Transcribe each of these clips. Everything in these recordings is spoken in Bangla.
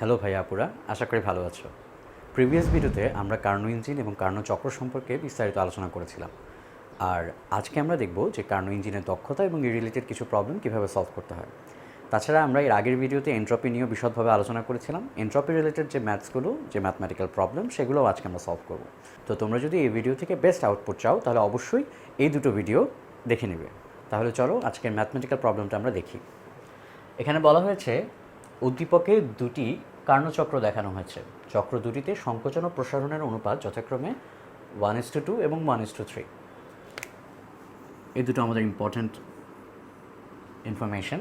হ্যালো ভাই আপুরা, আশা করি ভালো আছো। প্রিভিয়াস ভিডিওতে আমরা কার্নো ইঞ্জিন এবং কার্নো চক্র সম্পর্কে বিস্তারিত আলোচনা করেছিলাম। আর আজকে আমরা দেখব যে কার্নো ইঞ্জিনের দক্ষতা এবং এর রিলেটেড কিছু প্রবলেম কীভাবে সলভ করতে হয়। তাছাড়া আমরা এর আগের ভিডিওতে এন্ট্রপি নিয়েও বিশদভাবে আলোচনা করেছিলাম। এন্ট্রপি রিলেটেড যে ম্যাথসগুলো, যে ম্যাথমেটিক্যাল প্রবলেম, সেগুলোও আজকে আমরা সলভ করব। তো তোমরা যদি এই ভিডিও থেকে বেস্ট আউটপুট চাও তাহলে অবশ্যই এই দুটো ভিডিও দেখে নেবে। তাহলে চলো আজকের ম্যাথমেটিক্যাল প্রবলেমটা আমরা দেখি। এখানে বলা হয়েছে উদ্দীপকে দুটি কার্ণচক্র দেখানো হয়েছে। চক্র দুটিতে সংকোচন ও প্রসারণের অনুপাত যথাক্রমে 1:2 এবং 1:3। এই দুটো আমাদের ইম্পর্ট্যান্ট ইনফরমেশন।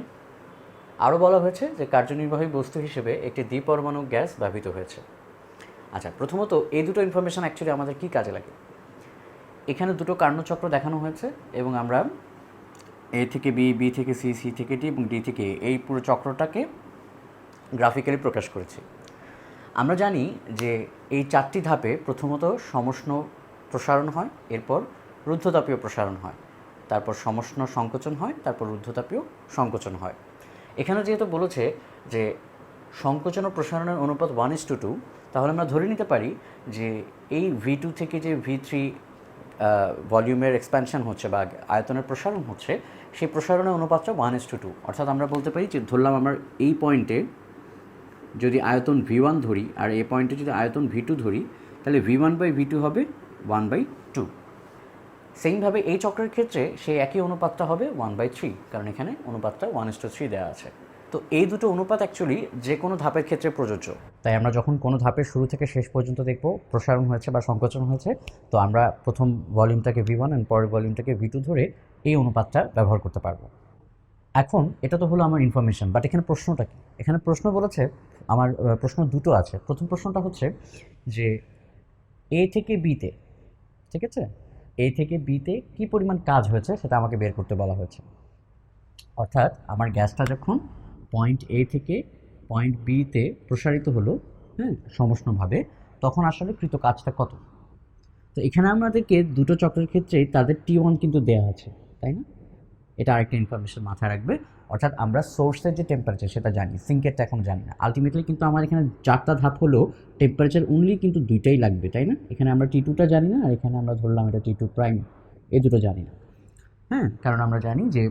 আরও বলা হয়েছে যে কার্যনির্বাহী বস্তু হিসেবে একটি দ্বিপরমাণু গ্যাস ব্যবহৃত হয়েছে। আচ্ছা, প্রথমত এই দুটো ইনফরমেশন অ্যাকচুয়ালি আমাদের কী কাজে লাগে? এখানে দুটো কার্ণচক্র দেখানো হয়েছে এবং আমরা এ থেকে বি, বি থেকে সি, সি থেকে ডি এবং ডি থেকে এই পুরো চক্রটাকে গ্রাফিক্যালি প্রকাশ করেছি। আমরা জানি যে এই চারটি ধাপে প্রথমত সমষ্ণ প্রসারণ হয়, এরপর রুদ্ধতাপীয় প্রসারণ হয়, তারপর সমষ্ণ সংকোচন হয়, তারপর রুদ্ধতাপীয় সংকোচন হয়। এখানে যেহেতু বলেছে যে সংকোচন ও প্রসারণের অনুপাত 1:2, তাহলে আমরা ধরে নিতে পারি যে এই V2 থেকে যে V3 ভলিউমের এক্সপ্যানশন হচ্ছে বা আয়তনের প্রসারণ হচ্ছে, সেই প্রসারণের অনুপাতটা 1:2। অর্থাৎ আমরা বলতে পারি যে ধরলাম আমরা এই পয়েন্টে যদি আয়তন V1 ধরি আর এই পয়েন্টে যদি আয়তন V2 ধরি, তাহলে V1/V2 হবে 1/2। সেইমভাবে এই চক্রের ক্ষেত্রে সেই একই অনুপাতটা হবে 1/3, কারণ এখানে অনুপাতটা 1:3 দেওয়া আছে। তো এই দুটো অনুপাত অ্যাকচুয়ালি যে কোনো ধাপের ক্ষেত্রে প্রযোজ্য। তাই আমরা যখন কোনো ধাপের শুরু থেকে শেষ পর্যন্ত দেখব প্রসারণ হয়েছে বা সংকোচন হয়েছে, তো আমরা প্রথম ভলিউমটাকে V1 এবং পরের ভলিউমটাকে V2 ধরে এই অনুপাতটা ব্যবহার করতে পারবো। এখন এটা তো হলো আমার ইনফরমেশন, বাট এখানে প্রশ্নটা কি? এখানে প্রশ্ন বলেছে, আমার প্রশ্ন দুটো আছে। প্রথম প্রশ্নটা হচ্ছে যে এ থেকে বিতে, ঠিক আছে, এ থেকে বিতে কী পরিমাণ কাজ হয়েছে সেটা আমাকে বের করতে বলা হয়েছে। অর্থাৎ আমার গ্যাসটা যখন পয়েন্ট এ থেকে পয়েন্ট বিতে প্রসারিত হলো, সমষ্ণভাবে, তখন আসলে কৃত কাজটা কত। তো এখানে আমাদেরকে দুটো চক্রের ক্ষেত্রেই তাদের T1 কিন্তু দেওয়া আছে, তাই না? এটা আরেকটা ইনফরমেশন মাথায় রাখবে। অর্থাৎ আমরা সোর্সের যে টেম্পারেচার সেটা জানি, সিঙ্কেরটা এখন জানি না। আলটিমেটলি কিন্তু আমার এখানে চারটা ধাপ হলেও টেম্পারেচার অনলি কিন্তু দুইটাই লাগবে, তাই না? এখানে আমরা T2টা জানি না, আর এখানে আমরা ধরলাম এটা T2 প্রাইম, এই দুটো জানি না। কারণ আমরা জানি যে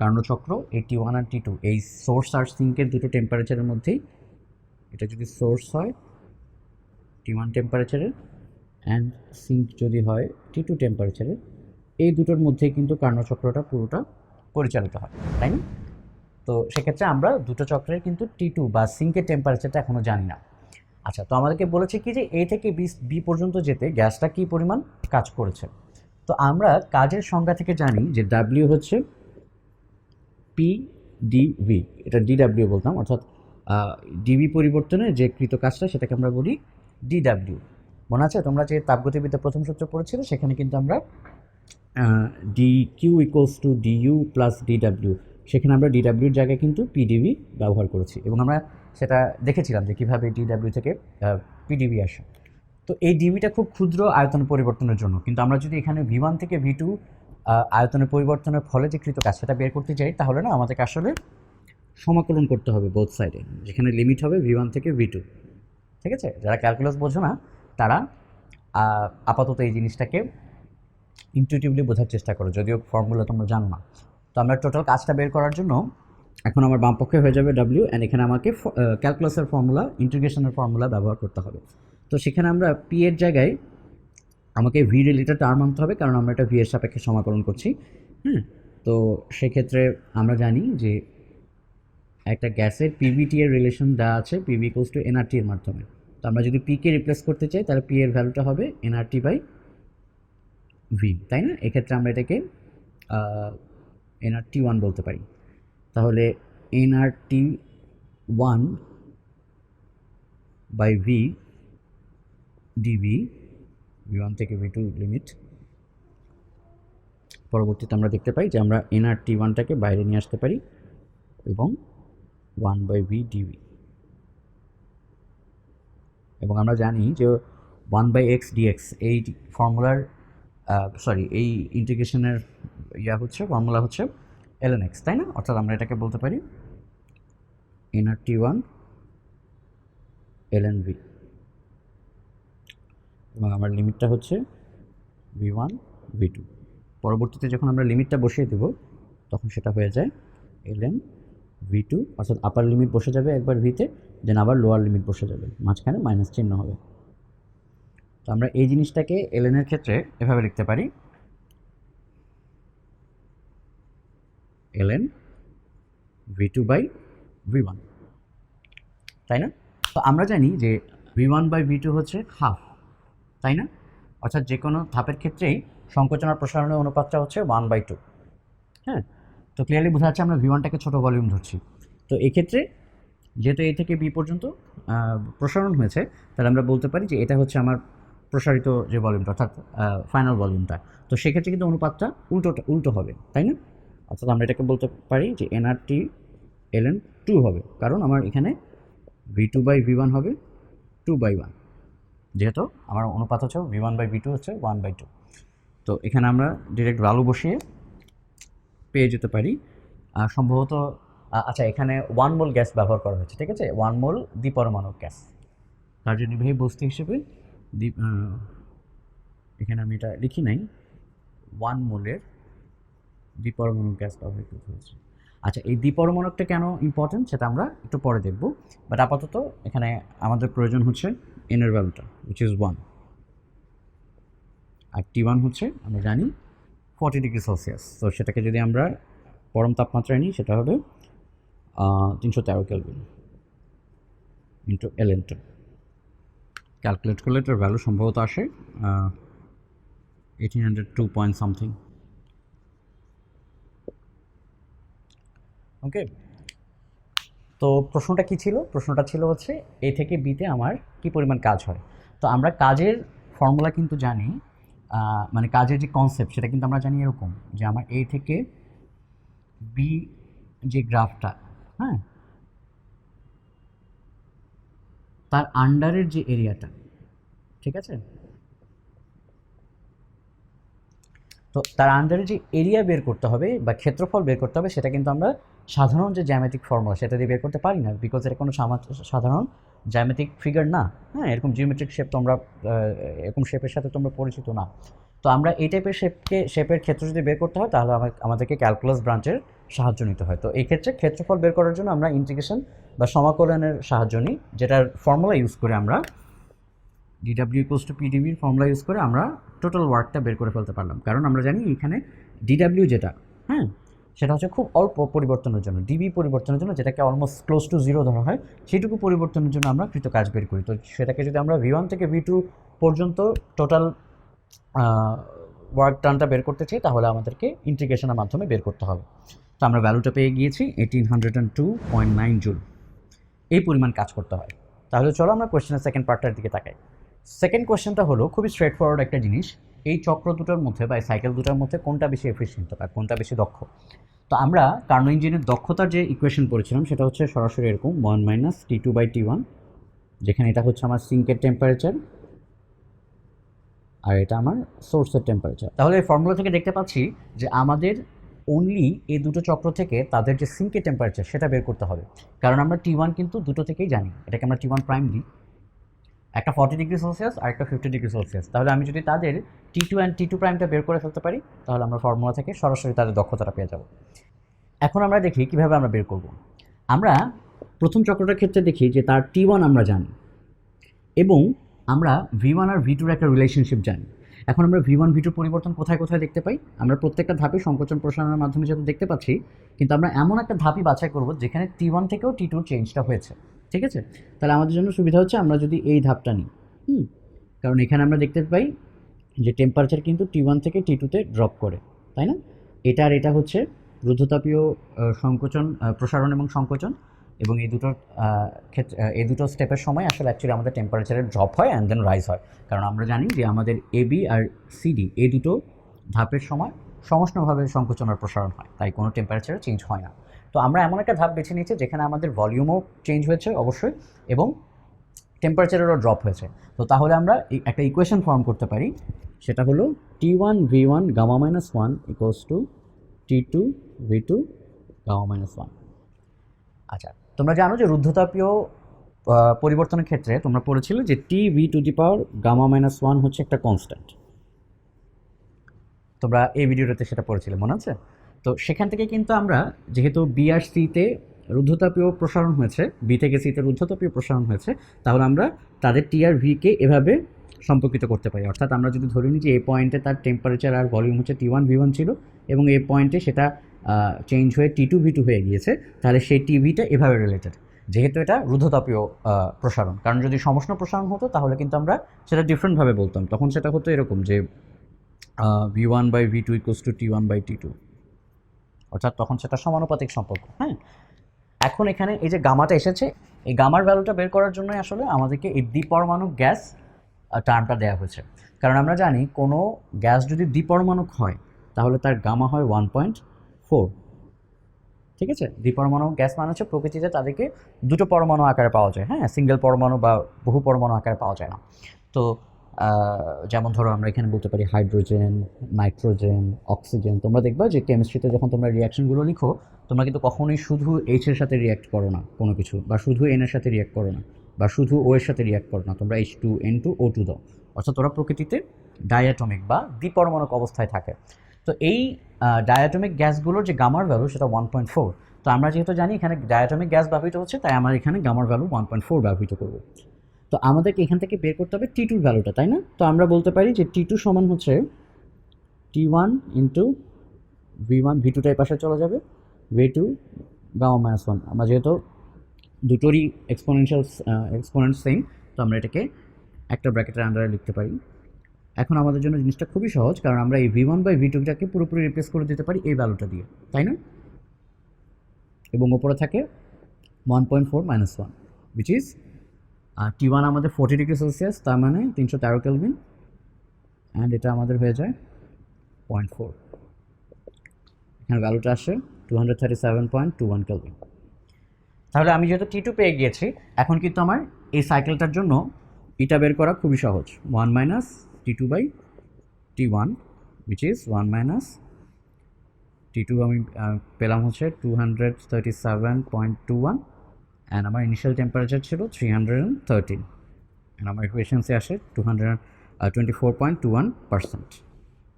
কার্ণচক্র এই T1 আর T2 এই সোর্স আর সিঙ্কের দুটো টেম্পারেচারের মধ্যেই, এটা যদি সোর্স হয় T1 টেম্পারেচারের অ্যান্ড সিঙ্ক যদি হয় T2 টেম্পারেচারের, এই দুটোর মধ্যেই কিন্তু কার্ণচক্রটা পুরোটা পরিচালিত হয়, তাই না? তো সেক্ষেত্রে আমরা দুটো চক্রের কিন্তু T2 বা সিঙ্কের টেম্পারেচারটা এখনও জানি না। আচ্ছা, তো আমাদেরকে বলেছে কি যে এ থেকে বি পর্যন্ত যেতে গ্যাসটা কী পরিমাণ কাজ করেছে। তো আমরা কাজের সংজ্ঞা থেকে জানি যে ডাব্লিউ হচ্ছে PdV, এটা DW বলতাম, অর্থাৎ ডিবি পরিবর্তনে যে কৃত কাজটা সেটাকে আমরা বলি DW। মনে আছে তোমরা যে তাপগতিবিদ্যা প্রথম সূত্র পড়েছিলে, সেখানে কিন্তু আমরা dq = du + dw, সেখানে আমরা DWর জায়গায় কিন্তু PdV ব্যবহার করেছি এবং আমরা সেটা দেখেছিলাম যে কীভাবে DW থেকে PdV আসে। তো এই ডিভিটা খুব ক্ষুদ্র আয়তন পরিবর্তনের জন্য, কিন্তু আমরা যদি এখানে V1 থেকে V2 আয়তনের পরিবর্তনের ফলে যে কৃত কাজ সেটা বের করতে চাই, তাহলে না আমাদেরকে আসলে সমাকলন করতে হবে বোথ সাইডে, যেখানে লিমিট হবে V1 থেকে V2। ঠিক আছে, যারা ক্যালকুলাস বোঝো না তারা আপাতত এই জিনিসটাকে ইনটিউটিভলি বোঝার চেষ্টা করো, যদিও ফর্মুলা তোমরা জানো না। তো আমরা টোটাল কাজটা বের করার জন্য এখন আমার বাম পক্ষে হয়ে যাবে W, অ্যান্ড এখানে আমাকে ক্যালকুলাসের ফর্মুলা, ইন্টিগ্রেশনের ফর্মুলা ব্যবহার করতে হবে। তো সেখানে আমরা P এর জায়গায় আমাকে V রিলেটেড টার্ম আনতে হবে, কারণ আমরা এটা V এর সাপেক্ষে সমাকলন করছি। তো সেক্ষেত্রে আমরা জানি যে একটা গ্যাসের PVT এর রিলেশন দেওয়া আছে PV = nRT এর মাধ্যমে। তো আমরা যদি P কে রিপ্লেস করতে চাই তাহলে P এর ভ্যালুটা হবে nRT/V, তাই না? এক্ষেত্রে আমরা এটাকে nRT1 বলতে পারি। তাহলে nRT1/V dV, V1 থেকে V2 লিমিট। পরবর্তীতে আমরা দেখতে পাই যে আমরা nRT1টাকে বাইরে নিয়ে আসতে পারি এবং 1/V dV, এবং আমরা জানি যে 1/x dx এই ফর্মুলার এই ইন্টিগ্রেশনের ফর্মুলা হচ্ছে ln x, তাই না? অর্থাৎ আমরা এটাকে বলতে পারি nRT1 ln v, এবং আমার লিমিটটা হচ্ছে v1 v2। পরবর্তীতে যখন আমরা লিমিটটা বসিয়ে দেব তখন সেটা হয়ে যায় ln v2, অর্থাৎ আপার লিমিট বসে যাবে একবার ভিতে, দেন আবার লোয়ার লিমিট বসে যাবে, মাঝখানে মাইনাস চিহ্ন হবে। তো আমরা এই জিনিসটাকে ln এর ক্ষেত্রে এভাবে লিখতে পারি ln v2 বাই v1, তাই না? তো আমরা জানি যে v1 বাই v2 হচ্ছে হাফ, তাই না? অর্থাৎ যে কোনো ধাপের ক্ষেত্রেই সংকোচন আর প্রসারণের অনুপাতটা হচ্ছে 1/2। হ্যাঁ, তো ক্লিয়ারলি বোঝা যাচ্ছে আমরা v1টাকে ছোটো ভলিউম ধরছি। তো এক্ষেত্রে যেহেতু এ থেকে বি পর্যন্ত প্রসারণ হয়েছে, তাহলে আমরা বলতে পারি যে এটা হচ্ছে আমার প্রসারিত যে ভলিউমটা, অর্থাৎ ফাইনাল ভলিউমটা। তো সেক্ষেত্রে কিন্তু অনুপাতটা উল্টো হবে, তাই না? অর্থাৎ আমরা এটাকে বলতে পারি যে nRT ln 2 হবে, কারণ আমার এখানে v2 বাই v1 হবে 2/1, যেহেতু আমার অনুপাত হচ্ছে v1 বাই v2 হচ্ছে 1/2। তো এখানে আমরা ডিরেক্ট ভ্যালু বসিয়ে পেয়ে যেতে পারি সম্ভবত, আচ্ছা এখানে 1 মোল গ্যাস ব্যবহার করা হয়েছে, ঠিক আছে? 1 মোল দ্বিপরমাণু গ্যাস, কার্যনির্বাহী বস্তু হিসেবে এখানে আমি এটা লিখি নাই, 1 মোলের দ্বিপরমাণু গ্যাস ব্যবহৃত হয়েছে। আচ্ছা, এই দ্বিপরমাণুটা কেন ইম্পর্টেন্ট সেটা আমরা একটু পরে দেখব, বাট আপাতত এখানে আমাদের প্রয়োজন হচ্ছে n এর ভ্যালুটা, উইচ ইজ 1, আর T1 হচ্ছে আমরা জানি 40 ডিগ্রি সেলসিয়াস। তো সেটাকে যদি আমরা পরম তাপমাত্রায় নিই সেটা হবে 313 কেলভিন ইন্টু ln2। ক্যালকুলেট করলে এটার ভ্যালু সম্ভবত আসে 1802 পয়েন্ট সামথিং। ওকে, তো প্রশ্নটা কী ছিল? প্রশ্নটা ছিল হচ্ছে এ থেকে বিতে আমার কী পরিমাণ কাজ হয়। তো আমরা কাজের ফর্মুলা কিন্তু জানি, মানে কাজের যে কনসেপ্ট সেটা কিন্তু আমরা জানি এরকম যে আমার এ থেকে বি যে গ্রাফটা, হ্যাঁ, তার আন্ডারের যে এরিয়াটা, ঠিক আছে? তো তার আন্ডারে যে এরিয়া বের করতে হবে বা ক্ষেত্রফল বের করতে হবে, সেটা কিন্তু আমরা সাধারণ যে জ্যামিতিক ফর্মুলা সেটা দিয়ে বের করতে পারি না, বিকজ এটা কোনো সাধারণ জ্যামিতিক ফিগার না। হ্যাঁ, এরকম জিওমেট্রিক শেপ তোমরা এরকম শেপের সাথে তোমরা পরিচিত না। তো আমরা এই টাইপের শেপের ক্ষেত্র যদি বের করতে হয় তাহলে আমাদেরকে ক্যালকুলাস ব্রাঞ্চের সাহায্য নিতে হয়। তো এই ক্ষেত্রে ক্ষেত্রফল বের করার জন্য আমরা ইন্টিগ্রেশন বা সমাকলনের সাহায্য নিই, যেটার ফর্মুলা ইউজ করে আমরা ডিডাব্লিউ ইকুয়ালস টু পিডিবির ফর্মুলা ইউজ করে আমরা টোটাল ওয়ার্কটা বের করে ফেলতে পারলাম। কারণ আমরা জানি এখানে ডিডাব্লিউ যেটা, হ্যাঁ, সেটা হচ্ছে খুব অল্প পরিবর্তনের জন্য, ডিবি পরিবর্তনের জন্য, যেটাকে অলমোস্ট ক্লোজ টু 0 ধরা হয়, সেইটুকু পরিবর্তনের জন্য আমরা কৃত কাজ বের করি। তো সেটাকে যদি আমরা v1 থেকে v2 পর্যন্ত টোটাল ওয়ার্ক টানটা বের করতে চাই তাহলে আমাদেরকে ইন্টিগ্রেশনের মাধ্যমে বের করতে হবে। তো আমরা ভ্যালুটা পেয়ে গিয়েছি 1802.9 জুল। এই পরিমাণ কাজ করতে হয়। তাহলে চলো আমরা কোয়েশ্চেনের সেকেন্ড পার্টটার দিকে তাকাই। সেকেন্ড কোয়েশ্চেনটা হলো খুবই স্ট্রেট ফরওয়ার্ড একটা জিনিস, এই চক্র দুটোর মধ্যে বা সাইকেল দুটোর মধ্যে কোনটা বেশি এফিসিয়েন্ট বা কোনটা বেশি দক্ষ। তো আমরা কার্নো ইঞ্জিনের দক্ষতার যে ইকুয়েশন পড়েছিলাম সেটা হচ্ছে সরাসরি এরকম 1 মাইনাস T2/T1, যেখানে এটা হচ্ছে আমার সিঙ্কের টেম্পারেচার আর এটা আমার সোর্সের টেম্পারেচার। তাহলে এই ফর্মুলা থেকে দেখতে পাচ্ছি যে আমাদের অনলি এই দুটো চক্র থেকে তাদের যে সিঙ্কের টেম্পারেচার সেটা বের করতে হবে, কারণ আমরা T1 কিন্তু দুটো থেকেই জানি, এটাকে আমরা T1 প্রাইম দিই, একটা 40 ডিগ্রি সেলসিয়াস আর একটা 50 ডিগ্রি সেলসিয়াস। তাহলে আমি যদি তাদের T2 অ্যান্ড T2 প্রাইমটা বের করে ফেলতে পারি তাহলে আমরা ফর্মুলা থেকে সরাসরি তাদের দক্ষতাটা পেয়ে যাব। এখন আমরা দেখি কীভাবে আমরা বের করব। আমরা প্রথম চক্রটার ক্ষেত্রে দেখি যে তার T1 আমরা জানি এবং আমরা V1 আর V2 একটা রিলেশনশিপ জানি। এখন আমরা V1 V2 পরিবর্তন কোথায় কোথায় দেখতে পাই? আমরা প্রত্যেকটা ধাপে সংকোচন প্রসারণের মাধ্যমে যেহেতু দেখতে পাচ্ছি, কিন্তু আমরা এমন একটা ধাপই বাছাই করব যেখানে T1 থেকেও T2 চেঞ্জটা হয়েছে, ঠিক আছে? তাহলে আমাদের জন্য সুবিধা হচ্ছে আমরা যদি এই ধাপটা নিই, কারণ এখানে আমরা দেখতে পাই যে টেম্পারেচার কিন্তু T1 থেকে T2তে ড্রপ করে, তাই না? এটা আর এটা হচ্ছে রুদ্ধতাপীয় সংকোচন, প্রসারণ এবং সংকোচন, এবং এই দুটো স্টেপের সময় আসলে অ্যাকচুয়ালি আমাদের টেম্পারেচারের ড্রপ হয় অ্যান্ড দেন রাইজ হয়, কারণ আমরা জানি যে আমাদের এবি আর সিডি এই দুটো ধাপের সময় সমষ্ণভাবে সংকোচন আর প্রসারণ হয়, তাই কোনো টেম্পারেচারে চেঞ্জ হয় না। তো আমরা এমন একটা ধাপ বেছে নিয়েছি যেখানে আমাদের ভলিউমও চেঞ্জ হয়েছে অবশ্যই এবং টেম্পারেচারেরও ড্রপ হয়েছে। তো তাহলে আমরা একটা ইকুয়েশন ফর্ম করতে পারি, সেটা হলো T1 V1 gamma minus 1 equals to T2 V2 gamma minus 1। আচ্ছা, তোমরা জানো যে রুদ্ধতাপীয় পরিবর্তনের ক্ষেত্রে তোমরা পড়েছিলে যে T V to the power gamma minus one হচ্ছে একটা কনস্ট্যান্ট। তোমরা এই ভিডিওটাতে সেটা পড়েছিলে, মনে আছে? তো সেখান থেকে কিন্তু আমরা যেহেতু বি আর সিতে রুদ্ধতাপীয় প্রসারণ হয়েছে, বি থেকে সিতে রুদ্ধতাপীয় প্রসারণ হয়েছে, তাহলে আমরা তাদের টি আর ভিকে এভাবে সম্পর্কিত করতে পারি। অর্থাৎ আমরা যদি ধরে নিই যে এই পয়েন্টে তার টেম্পারেচার আর ভলিউম হচ্ছে T1 V1 ছিল এবং এই পয়েন্টে সেটা চেঞ্জ হয়ে T2 V2 হয়ে গিয়েছে, তাহলে সেই টিভিটা এভাবে রিলেটেড, যেহেতু এটা রুদ্ধতাপীয় প্রসারণ। কারণ যদি সমষ্ণ প্রসারণ হতো তাহলে কিন্তু আমরা সেটা ডিফারেন্টভাবে বলতাম, তখন সেটা হতো এরকম যে V1/V2 = T1/T2, অর্থাৎ তখন সেটা সমানুপাতিক সম্পর্ক। হ্যাঁ, এখন এখানে এই যে গামাটা এসেছে, এই গামার ভ্যালুটা বের করার জন্যই আসলে আমাদেরকে এই দ্বিপরমাণু গ্যাস টার্মটা দেওয়া হয়েছে। কারণ আমরা জানি কোনো গ্যাস যদি দ্বিপরমাণুক হয় তাহলে তার গামা হয় 1.4। ঠিক আছে, দ্বিপরমাণু গ্যাস মানে হচ্ছে প্রকৃতিতে তাদেরকে দুটো পরমাণু আকারে পাওয়া যায়। হ্যাঁ, সিঙ্গেল পরমাণু বা বহু পরমাণু আকারে পাওয়া যায় না। তো যেমন ধরো আমরা এখানে বলতে পারি হাইড্রোজেন, নাইট্রোজেন, অক্সিজেন। তোমরা দেখবা যে কেমিস্ট্রিতে যখন তোমরা রিয়াকশনগুলো লিখো, তোমরা কিন্তু কখনোই শুধু এইচ এর সাথে রিয়াক্ট করো না কোনো কিছু, বা শুধু এন এর সাথে রিয়াক্ট করো না, বা শুধু ও এর সাথে রিয়াক্ট করো না, তোমরা H2N2O2 দাও। অর্থাৎ ওরা প্রকৃতিতে ডায়াটমিক বা দ্বিপরমাণুক অবস্থায় থাকে। তো এই ডায়াটমিক গ্যাসগুলোর যে গামার ভ্যালু সেটা 1.4। তো আমরা যেহেতু জানি এখানে ডায়াটমিক গ্যাস ব্যবহৃত হচ্ছে, তাই আমরা এখানে গামার ভ্যালু 1.4 ব্যবহৃত করব। তো আমাদেরকে এখান থেকে বের করতে হবে T2 ভ্যালুটা, তাই না? তো আমরা বলতে পারি যে T2 সমান হচ্ছে T1 ইন্টু V1, V2টাই পাশে চলে যাবে, V2 গামা মাইনাস 1। আমরা যেহেতু দুটোরই এক্সপোনেন্ট সেম, তো আমরা এটাকে একটা ব্র্যাকেটের আন্ডারে লিখতে পারি। এখন আমাদের জন্য জিনিসটা খুবই সহজ, কারণ আমরা এই V1/V2টাকে পুরোপুরি রিপ্লেস করে দিতে পারি এই ভ্যালুটা দিয়ে, তাই না? এবং ওপরে থাকে 1.4 - 1, which is T1 আমাদের 40 ডিগ্রি সেলসিয়াস, তার মানে 313 কেলভিন, অ্যান্ড এটা আমাদের হয়ে যায় 0.4। এখানে ভ্যালুটা আসে 237.21 কেলভিন। তাহলে আমি যেহেতু T2 পেয়ে গিয়েছি, এখন কিন্তু আমার এই সাইকেলটার জন্য এটা বের করা খুবই সহজ। 1 - T2/T1, which is 1 - T2 আমি পেলাম হচ্ছে 237.21, অ্যান্ড আমার ইনিশিয়াল টেম্পারেচার ছিল 313, অ্যান্ড আমার এফিসিয়েন্সি আসে 24.21%।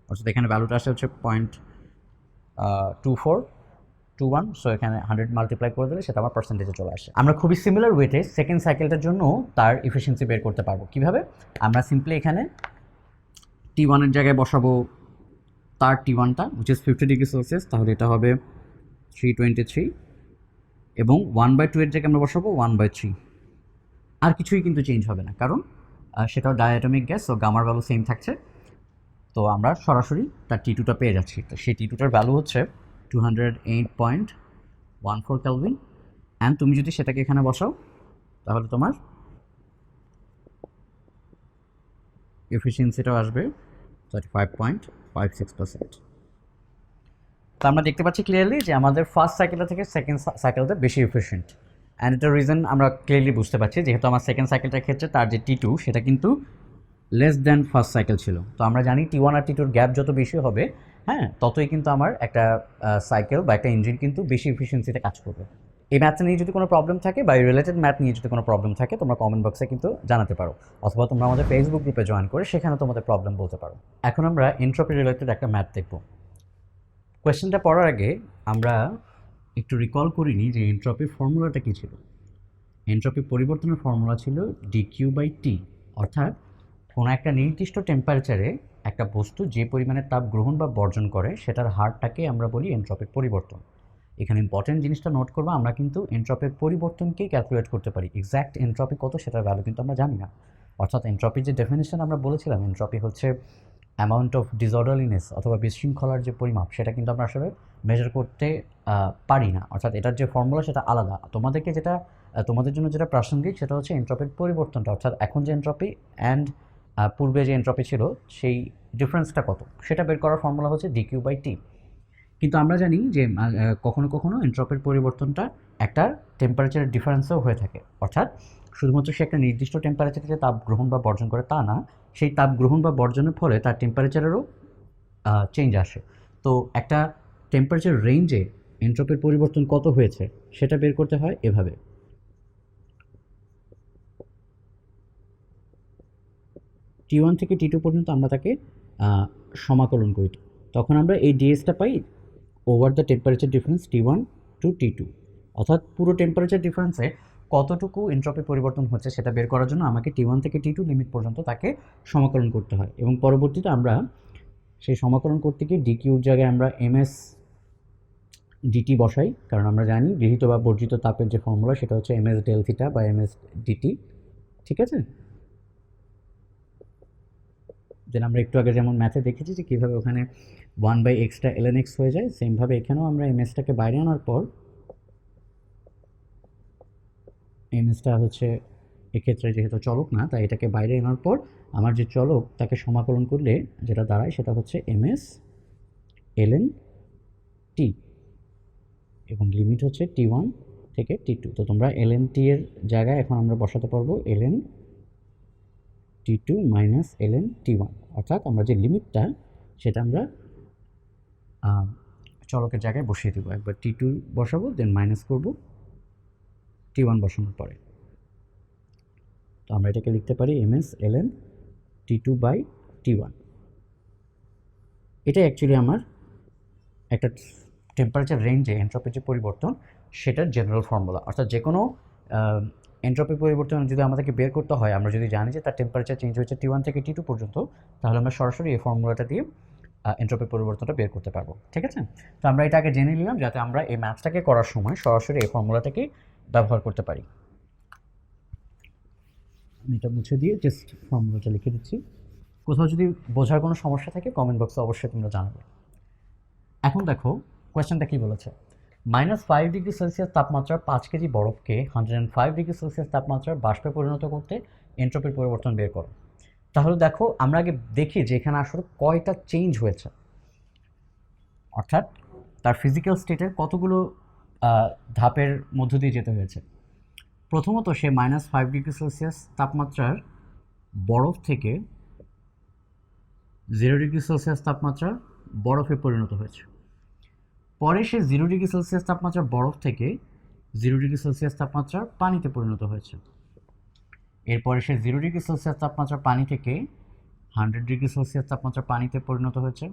অর্থাৎ এখানে ভ্যালুটা আসে হচ্ছে 0.2421। সো এখানে 100 মাল্টিপ্লাই করে দিলে সেটা আমার পার্সেন্টেজে চলে আসে। আমরা খুবই সিমিলার ওয়েতে সেকেন্ড সাইকেলটার জন্য তার এফিসিয়েন্সি বের করতে পারবো। কীভাবে? আমরা সিম্পলি এখানে T1 এর জায়গায় বসাবো তার T1টা, which is 50 ডিগ্রি সেলসিয়াস, তাহলে এটা হবে 323, এবং 1/2 এর জায়গায় আমরা বসাবো 1/3। আর কিছুই কিন্তু চেঞ্জ হবে না, কারণ সেটাও ডায়াটমিক গ্যাস, ও গামার ভ্যালু সেম থাকছে। তো আমরা সরাসরি তার T2টা পেয়ে যাচ্ছি। তো সেই T2টার ভ্যালু হচ্ছে 208.14 কেলভিন, অ্যান্ড তুমি যদি সেটাকে এখানে বসাও তাহলে তোমার এফিসিয়েন্সিটাও আসবে 35.56%। তো আমরা দেখতে পাচ্ছি ক্লিয়ারলি যে আমাদের ফার্স্ট সাইকেলটা থেকে সেকেন্ড সাইকেলটা বেশি এফিশিয়েন্ট, অ্যান্ড এটার রিজন আমরা ক্লিয়ারলি বুঝতে পারছি, যেহেতু আমার সেকেন্ড সাইকেলটার ক্ষেত্রে তার যে T2 সেটা কিন্তু লেস দ্যান ফার্স্ট সাইকেল ছিল। তো আমরা জানি T1 আর T2 গ্যাপ যত বেশি হবে, হ্যাঁ, ততই কিন্তু আমার একটা সাইকেল বা একটা ইঞ্জিন কিন্তু বেশি এফিসিয়েন্সিতে কাজ করবে। এই ম্যাথ নিয়ে যদি কোনো প্রবলেম থাকে বা এই রিলেটেড ম্যাথ নিয়ে যদি কোনো প্রবলেম থাকে, তোমরা কমেন্ট বক্সে কিন্তু জানাতে পারো, অথবা তোমরা আমাদের ফেসবুক গ্রুপে জয়েন করে সেখানে তোমাদের প্রবলেম বলতে পারো। এখন আমরা এনট্রপি রিলেটেড একটা ম্যাথ দেখব। কোয়েশ্চেনটা পড়ার আগে আমরা একটু রিকল করে নিই যে এনট্রপির ফর্মুলাটা কী ছিল। এনট্রপি পরিবর্তনের ফর্মুলা ছিল dQ/T, অর্থাৎ কোনো একটা নির্দিষ্ট টেম্পারেচারে একটা বস্তু যে পরিমাণে তাপ গ্রহণ বা বর্জন করে সেটার হারটাকে আমরা বলি এনট্রপির পরিবর্তন। এখানে ইম্পর্টেন্ট জিনিসটা নোট করবো, আমরা কিন্তু এনট্রপির পরিবর্তনকেই ক্যালকুলেট করতে পারি, এক্স্যাক্ট এনট্রপি কত সেটার ভ্যালু কিন্তু আমরা জানি না। অর্থাৎ এনট্রপির যে ডেফিনেশন আমরা বলেছিলাম, এনট্রপি হচ্ছে অ্যামাউন্ট অফ ডিসঅর্ডারলিনেস অথবা বিশৃঙ্খলার যে পরিমাপ, সেটা কিন্তু আমরা আসলে মেজার করতে পারি না। অর্থাৎ এটার যে ফর্মুলা সেটা আলাদা। তোমাদের জন্য যেটা প্রাসঙ্গিক সেটা হচ্ছে এনট্রপির পরিবর্তনটা, অর্থাৎ এখন যে এনট্রপি অ্যান্ড পূর্বে যে এনট্রপি ছিল সেই ডিফারেন্সটা কত সেটা বের করার ফর্মুলা হচ্ছে dQ/T। কিন্তু আমরা জানি যে কখনো কখনো এনট্রপির পরিবর্তনটা একটা টেম্পারেচারের ডিফারেন্সেও হয়ে থাকে, অর্থাৎ শুধুমাত্র সে একটা নির্দিষ্ট টেম্পারেচারে যে তাপ গ্রহণ বা বর্জন করে তা না, সেই তাপ গ্রহণ বা বর্জনের ফলে তার টেম্পারেচারেরও চেঞ্জ আসে। তো একটা টেম্পারেচার রেঞ্জে এনট্রপির পরিবর্তন কত হয়েছে সেটা বের করতে হয় এভাবে। T1 থেকে T2 পর্যন্ত আমরা তাকে সমাকলন করি, তখন আমরা এই ডিএসটা পাই over the temperature difference T1 to T2, অর্থাৎ পুরো টেম্পারেচার ডিফারেন্সে কতটুকু এনট্রপি পরিবর্তন হচ্ছে সেটা বের করার জন্য আমাকে T1 থেকে T2 লিমিট পর্যন্ত তাকে সমাকলন করতে হয়। এবং পরবর্তীতে আমরা সেই সমাকলন করতে গিয়ে ডিকিউর জায়গায় আমরা ms dt বসাই, কারণ আমরা জানি গৃহীত বা বর্জিত তাপের যে ফর্মুলা সেটা হচ্ছে ms del theta বা ms dt, ঠিক আছে। দেন আমরা একটু আগে যেমন ম্যাথে দেখেছি যে কীভাবে ওখানে 1/xটা ln x হয়ে যায়, সেমভাবে এখানেও আমরা msটাকে বাইরে আনার পর msটা হচ্ছে এক্ষেত্রে যেহেতু চলক না তাই এটাকে বাইরে আনার পর আমার যে চলক তাকে সমাকলন করলে যেটা দাঁড়ায় সেটা হচ্ছে ms ln t, এবং লিমিট হচ্ছে T1 থেকে T2। তো তোমরা ln t এর জায়গায় এখন আমরা বসাতে পারবো ln T2 minus ln T1, অর্থাৎ আমরা যে লিমিটটা সেটা আমরা চলকের জায়গায় বসিয়ে দেবো। একবার T2 বসাবো, দেন মাইনাস করব T1 বসানোর পরে। তো আমরা এটাকে লিখতে পারি ms ln T2 by T1। এটা অ্যাকচুয়ালি আমার একটা টেম্পারেচার রেঞ্জে এনট্রপির যে পরিবর্তন সেটার জেনারেল ফর্মুলা, অর্থাৎ যে কোনো এনট্রপি পরিবর্তন যদি আমাদেরকে বের করতে হয়, আমরা যদি জানি যে তার টেম্পারেচার চেঞ্জ হয়েছে T1 থেকে T2 পর্যন্ত, তাহলে আমরা সরাসরি এই ফর্মুলাটা দিয়ে এনট্রপি পরিবর্তনটা বের করতে পারবো, ঠিক আছে। তো আমরা এটা আগে জেনে নিলাম যাতে আমরা এই ম্যাথটাকে করার সময় সরাসরি এই ফর্মুলাটাকে ব্যবহার করতে পারি। আমি এটা মুছে দিয়ে জাস্ট ফর্মুলাটা লিখে দিচ্ছি। কোথাও যদি বোঝার কোনো সমস্যা থাকে কমেন্ট বক্সে অবশ্যই তোমরা জানাবে। এখন দেখো কোয়েশ্চেনটা কী বলেছে, -5 ডিগ্রি সেলসিয়াস তাপমাত্রার 5 কেজি বরফকে 105 ডিগ্রি সেলসিয়াস তাপমাত্রার বাষ্পে পরিণত করতে এনট্রপির পরিবর্তন বের করো। তাহলে দেখো আমরা আগে দেখি যে এখানে আসলে কয়টা চেঞ্জ হয়েছে, অর্থাৎ তার ফিজিক্যাল স্টেটের কতগুলো ধাপের মধ্য দিয়ে যেতে হয়েছে। প্রথমত সে -5 ডিগ্রি সেলসিয়াস তাপমাত্রার বরফ থেকে 0 ডিগ্রি সেলসিয়াস তাপমাত্রার বরফে পরিণত হয়েছে। পরে সে 0 ডিগ্রি সেলসিয়াস তাপমাত্রার বরফ থেকে 0 ডিগ্রি সেলসিয়াস তাপমাত্রার পানিতে পরিণত হয়েছে। এরপরে সে 0 ডিগ্রি সেলসিয়াস তাপমাত্রার পানি থেকে 100 ডিগ্রি সেলসিয়াস তাপমাত্রার পানিতে পরিণত হয়েছে।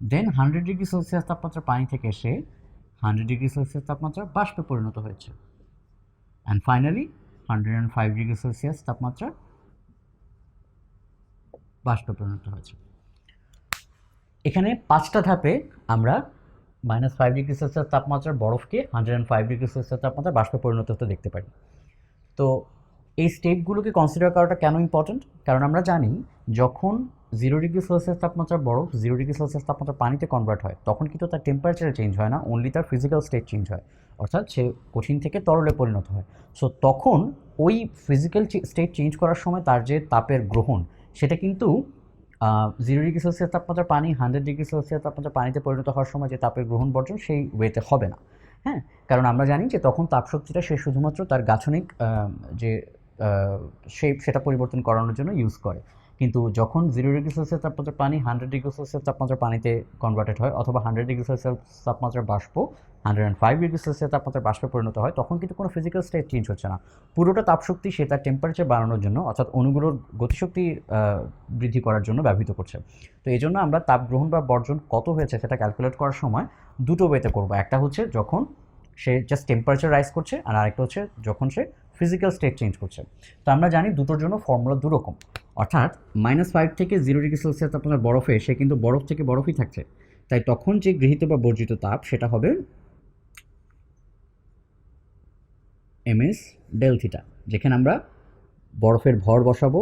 দেন 100 ডিগ্রি সেলসিয়াস তাপমাত্রার পানি থেকে সে 100 ডিগ্রি সেলসিয়াস তাপমাত্রার বাষ্পে পরিণত হয়েছে। অ্যান্ড ফাইনালি 105 ডিগ্রি সেলসিয়াস তাপমাত্রার বাষ্পে পরিণত হয়েছে। এখানে 5টা ধাপে আমরা -5 ডিগ্রি সেলসিয়াস তাপমাত্রার বরফকে 105 ডিগ্রি সেলসিয়াস তাপমাত্রার বাষ্পে পরিণত হতে দেখতে পারি। তো এই স্টেপগুলোকে কনসিডার করাটা কেন ইম্পর্ট্যান্ট, কারণ আমরা জানি যখন 0 ডিগ্রি সেলসিয়াস তাপমাত্রার বরফ 0 ডিগ্রি সেলসিয়াস তাপমাত্রার পানিতে কনভার্ট হয় তখন কিন্তু তার টেম্পারেচারে চেঞ্জ হয় না, অনলি তার ফিজিক্যাল স্টেট চেঞ্জ হয়, অর্থাৎ সে কঠিন থেকে তরলে পরিণত হয়। সো তখন ওই ফিজিক্যাল স্টেট চেঞ্জ করার সময় তার যে তাপের গ্রহণ সেটা কিন্তু 0 ডিগ্রি সেলসিয়াস তাপমাত্রার পানি 100 ডিগ্রি সেলসিয়াস তাপমাত্রার পানিতে পরিণত হওয়ার সময় যে তাপের গ্রহণ বর্জন সেই ওয়েতে হবে না। হ্যাঁ, কারণ আমরা জানি যে তখন তাপশক্তিটা সে শুধুমাত্র তার গাঠনিক যে শেপ সেটা পরিবর্তন করানোর জন্য ইউজ করে। কিন্তু যখন 0 ডিগ্রি সেলসিয়াস তাপমাত্রার পানি 100 ডিগ্রি সেলসিয়াস তাপমাত্রার পানিতে কনভার্টেড হয়, অথবা 100 ডিগ্রি সেলসিয়াস তাপমাত্রার বাষ্প 105 ডিগ্রি সেলসিয়াস তাপমাত্রার বাষ্পে পরিণত হয়, তখন কিন্তু কোনো ফিজিক্যাল স্টেট চেঞ্জ হচ্ছে না, পুরোটা তাপশক্তি সে তার টেম্পারেচার বাড়ানোর জন্য অর্থাৎ অণুগুলোর গতিশক্তি বৃদ্ধি করার জন্য ব্যবহৃত করছে। তো এই জন্য আমরা তাপ গ্রহণ বা বর্জন কত হয়েছে সেটা ক্যালকুলেট করার সময় দুটো ওয়েতে করবো। একটা হচ্ছে যখন সে জাস্ট টেম্পারেচার রাইজ করছে, আর আরেকটা হচ্ছে যখন সে ফিজিক্যাল স্টেট চেঞ্জ করছে। তো আমরা জানি দুটোর জন্য ফর্মুলা দুরকম, অর্থাৎ -5 থেকে 0 ডিগ্রি সেলসিয়াস তাপমাত্রার বরফে সে কিন্তু বরফ থেকে বরফই থাকছে, তাই তখন যে গৃহীত বা বর্জিত তাপ সেটা হবে ms del theta, যেখানে আমরা বরফের ভর বসাবো,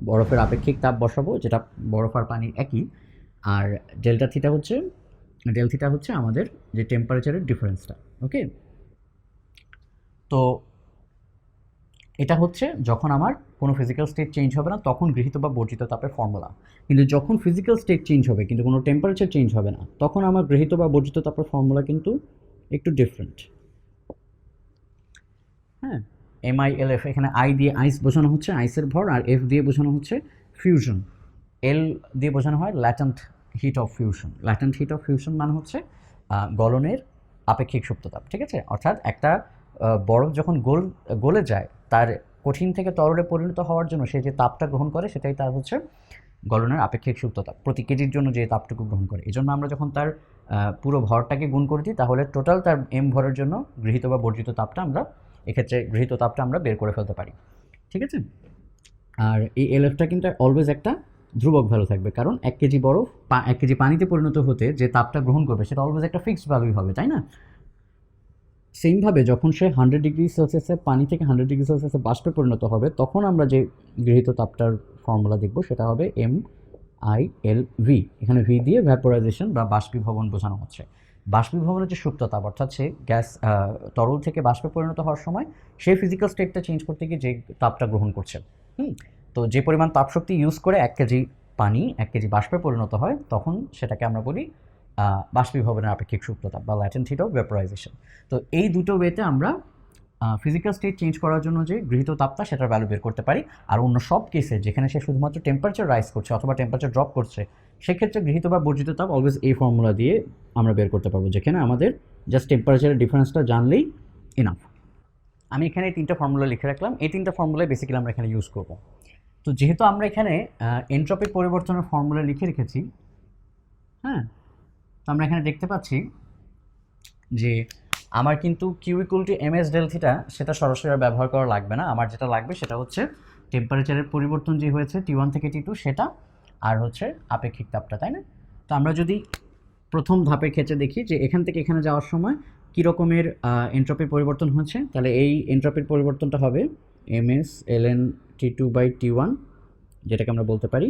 বরফের আপেক্ষিক তাপ বসাবো যেটা বরফ আর পানির একই, আর ডেল থিটা হচ্ছে আমাদের যে টেম্পারেচারের ডিফারেন্সটা। ওকে, তো এটা হচ্ছে যখন আমার কোনো ফিজিক্যাল স্টেট চেঞ্জ হবে না তখন গৃহীত বা বর্জিত তাপের ফর্মুলা। কিন্তু যখন ফিজিক্যাল স্টেট চেঞ্জ হবে কিন্তু কোনো টেম্পারেচার চেঞ্জ হবে না তখন আমার গৃহীত বা বর্জিত তাপের ফর্মুলা কিন্তু একটু ডিফারেন্ট। হ্যাঁ, MILF, এখানে I দিয়ে আইস বোঝানো হচ্ছে আইসের ভর, আর F দিয়ে বোঝানো হচ্ছে ফিউশন, L দিয়ে বোঝানো হয় latent heat of fusion. Latent heat of fusion মানে হচ্ছে গলনের আপেক্ষিক সুপ্ততাপ, ঠিক আছে। অর্থাৎ একটা বরফ যখন গলে যায় তার কঠিন থেকে তরলে পরিণত হওয়ার জন্য সে যে তাপটা গ্রহণ করে সেটাই তার হচ্ছে গলনের আপেক্ষিক সুপ্ত তাপ, প্রতি কেজির জন্য যে তাপটুকু গ্রহণ করে। এই জন্য আমরা যখন তার পুরো ভরটাকে গুণ করে দিই তাহলে টোটাল তার এম ভরের জন্য গৃহীত বা বর্জিত তাপটা আমরা এক্ষেত্রে গৃহীত তাপটা আমরা বের করে ফেলতে পারি। ঠিক আছে, আর এই এলএফটা কিন্তু অলওয়েজ একটা ধ্রুবক ভ্যালু থাকবে, কারণ 1 কেজি বরফ 1 কেজি পানিতে পরিণত হতে যে তাপটা গ্রহণ করবে সেটা অলওয়েজ একটা ফিক্সড ভ্যালুই হবে, তাই না? সেমভাবে যখন সে 100 ডিগ্রি সেলসিয়াসে পানি থেকে 100 ডিগ্রি সেলসিয়াসে বাষ্পে পরিণত হবে তখন আমরা যে গৃহীত তাপটার ফর্মুলা দেখব সেটা হবে MILV। এখানে ভি দিয়ে ভ্যাপোরাইজেশন বা বাষ্পীভবন বোঝানো হচ্ছে। বাষ্পীভবনের যে সুপ্ত তাপ, অর্থাৎ সে গ্যাস তরল থেকে বাষ্পে পরিণত হওয়ার সময় সেই ফিজিক্যাল স্টেটটা চেঞ্জ করতে গিয়ে যে তাপটা গ্রহণ করছে, তো যে পরিমাণ তাপশক্তি ইউজ করে 1 কেজি পানি 1 কেজি বাষ্পে পরিণত হয় তখন সেটাকে আমরা বলি বাষ্পীভবনের আপেক্ষিক সুপ্ত তাপ বা ল্যাটেন্ট হিট অফ ভ্যাপোরাইজেশন। তো এই দুটো ওয়েতে আমরা ফিজিক্যাল স্টেট চেঞ্জ করার জন্য যে গৃহীত তাপটা সেটার ভ্যালু বের করতে পারি। আর অন্য সব কেসে যেখানে সে শুধুমাত্র টেম্পারেচার রাইজ করছে অথবা টেম্পারেচার ড্রপ করছে সেক্ষেত্রে গৃহীত বা বর্জিত তাপ অলওয়েজ এই ফর্মুলা দিয়ে আমরা বের করতে পারবো, যেখানে আমাদের জাস্ট টেম্পারেচারের ডিফারেন্সটা জানলেই ইনাফ। আমি এখানে এই 3টা ফর্মুলা লিখে রাখলাম, এই 3টা ফর্মুলাই বেসিক্যালি আমরা এখানে ইউজ করব। তো যেহেতু আমরা এখানে এনট্রপিক পরিবর্তনের ফর্মুলা লিখে রেখেছি, হ্যাঁ, তো আমরা এখানে দেখতে পাচ্ছি যে আমার কিন্তু Q equal to ms del theta সেটা সরাসরি আর ব্যবহার করা লাগবে না। আমার যেটা লাগবে সেটা হচ্ছে টেম্পারেচারের পরিবর্তন যে হয়েছে T1 থেকে T2 সেটা, আর হচ্ছে আপেক্ষিক তাপটা, তাই না? তো আমরা যদি প্রথম ধাপের ক্ষেত্রে দেখি যে এখান থেকে এখানে যাওয়ার সময় কী রকমের এনট্রপির পরিবর্তন হচ্ছে, তাহলে এই এনট্রপির পরিবর্তনটা হবে MS ln T2 by T1, যেটাকে আমরা বলতে পারি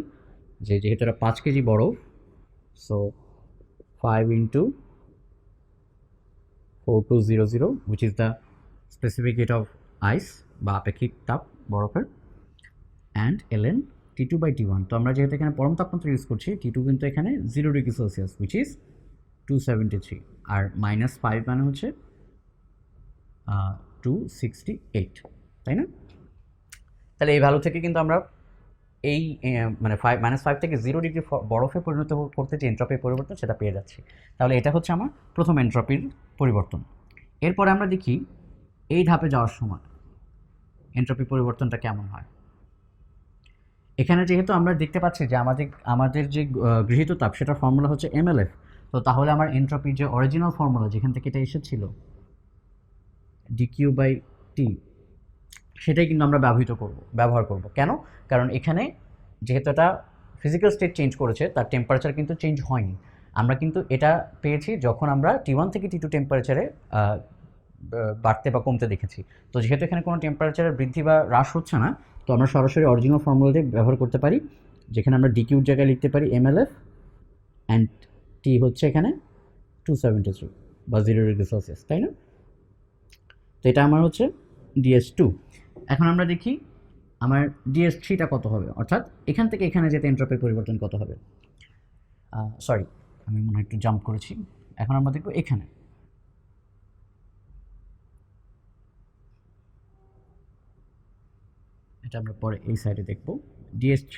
যে যেহেতু এটা 5 কেজি বরফ, so 5 into 4200 which is the specific heat of ice বা আপেক্ষিক তাপ বরফের, and ln T2 by T1। তো আমরা যেহেতু এখানে পরম তাপমাত্রা ইউজ করছি, T2 কিন্তু এখানে 0 ডিগ্রি সেলসিয়াস which is 273, আর -5 মানে হচ্ছে 268, তাই না? তাহলে এই ভ্যালু থেকে কিন্তু আমরা এই মানে -5 থেকে 0 ডিগ্রি বরফে পরিণত করতে যে এনট্রপির পরিবর্তন সেটা পেয়ে যাচ্ছি। তাহলে এটা হচ্ছে আমার প্রথম এনট্রপির পরিবর্তন। এরপরে আমরা দেখি এই ধাপে যাওয়ার সময় এনট্রপি পরিবর্তনটা কেমন হয়। এখানে যেহেতু আমরা দেখতে পাচ্ছি যে আমাদের যে গৃহীত তাপ সেটার ফর্মুলা হচ্ছে MLF, তো তাহলে আমার এনট্রপির যে অরিজিনাল ফর্মুলা যেখান থেকে এটা এসেছিল dQ/T সেটাই কিন্তু আমরা ব্যবহার করব। কেন? কারণ এখানে যেহেতু এটা ফিজিক্যাল স্টেট চেঞ্জ করেছে তার টেম্পারেচার কিন্তু চেঞ্জ হয়নি। আমরা কিন্তু এটা পেয়েছি যখন আমরা T1 থেকে T2 টেম্পারেচারে বাড়তে বা কমতে দেখেছি। তো যেহেতু এখানে কোনো টেম্পারেচারের বৃদ্ধি বা হ্রাস হচ্ছে না, তো আমরা সরাসরি অরিজিনাল ফর্মুলাটি ব্যবহার করতে পারি, যেখানে আমরা ডিকিউর জায়গায় লিখতে পারি MLF অ্যান্ড টি হচ্ছে এখানে 273 বা 0 ডিগ্রি সেলসিয়াস, তাই না? তো এটা আমার হচ্ছে DS2। এখন আমরা দেখি আমার DS3টা কত হবে, অর্থাৎ এখান থেকে এখানে যেতে এনট্রপির পরিবর্তন কত হবে। সরি, আমি মনে হয় একটু জাম্প করেছি। এখন আমরা দেখব এখানে, এটা আমরা পরে এই সাইডে দেখব। DS3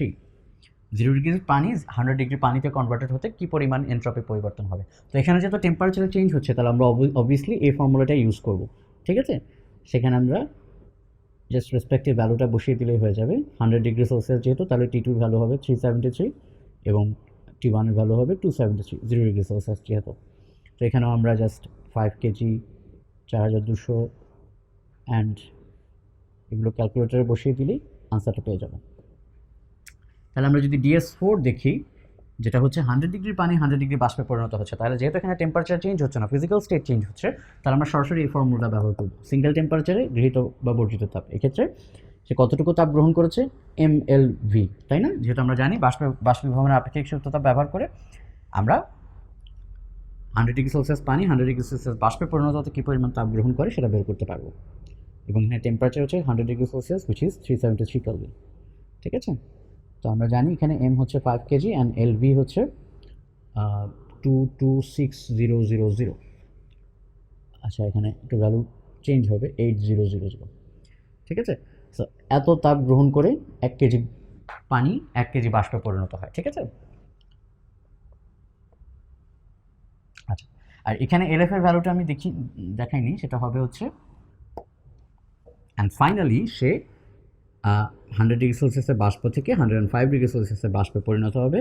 0 ডিগ্রি পানি 100 ডিগ্রি পানিতে কনভার্টেড হতে কী পরিমাণ এনট্রপি পরিবর্তন হবে। তো এখানে যেহেতু টেম্পারেচার চেঞ্জ হচ্ছে তাহলে আমরা অবভিয়াসলি এই ফর্মুলাটা ইউজ করব, ঠিক আছে? সেখানে আমরা জাস্ট রেসপেক্টিভ ভ্যালুটা বসিয়ে দিলেই হয়ে যাবে। 100 ডিগ্রি সেলসিয়াস যেহেতু, তাহলে T2 ভ্যালু হবে 373 এবং T1 এর ভ্যালু হবে 273, 0 ডিগ্রি সেলসিয়াস যেহেতু। তো এখানেও আমরা জাস্ট 5 কেজি 4200 অ্যান্ড এগুলো ক্যালকুলেটারে বসিয়ে দিলেই আনসারটা পেয়ে যাব। তাহলে আমরা যদি DS4 দেখি, যেটা হচ্ছে 100 ডিগ্রি পানি 100 ডিগ্রি বাষ্পে পরিণত হচ্ছে, তাহলে যেহেতু এখানে টেম্পারেচার চেঞ্জ হচ্ছে না, ফিজিক্যাল স্টেট চেঞ্জ হচ্ছে, তাহলে আমরা সরাসরি এই ফর্মুলাটা ব্যবহার করব। সিঙ্গেল টেম্পারেচারে গৃহীত বা বর্জিত তাপ, এক্ষেত্রে সে কতটুকু তাপ গ্রহণ করেছে MLV, তাই না? যেহেতু আমরা জানি বাষ্পীভবনের আপেক্ষিক সুপ্ত তাপ ব্যবহার করে আমরা 100 ডিগ্রি সেলসিয়াস পানি 100 ডিগ্রি সেলসিয়াস বাষ্পে পরিণত হতে কী পরিমাণ তাপ গ্রহণ করে সেটা বের করতে পারবো। এবং এখানে টেম্পারেচার হচ্ছে 100 degree Celsius which is 373 Kelvin, ঠিক আছে? তো আমরা জানি এখানে M হচ্ছে 5 কেজি অ্যান্ড LV হচ্ছে 226000। আচ্ছা, এখানে একটু ভ্যালু চেঞ্জ হবে 8000, ঠিক আছে? সো এত তাপ গ্রহণ করে 1 কেজি পানি 1 কেজি বাষ্পে পরিণত হয়, ঠিক আছে? আচ্ছা, আর এখানে LF এর ভ্যালুটা আমি দেখাইনি, সেটা হবে হচ্ছে, অ্যান্ড ফাইনালি সে 100 ডিগ্রি সেলসিয়াসের বাষ্প থেকে 105 ডিগ্রি সেলসিয়াসের বাষ্পে পরিণত হবে,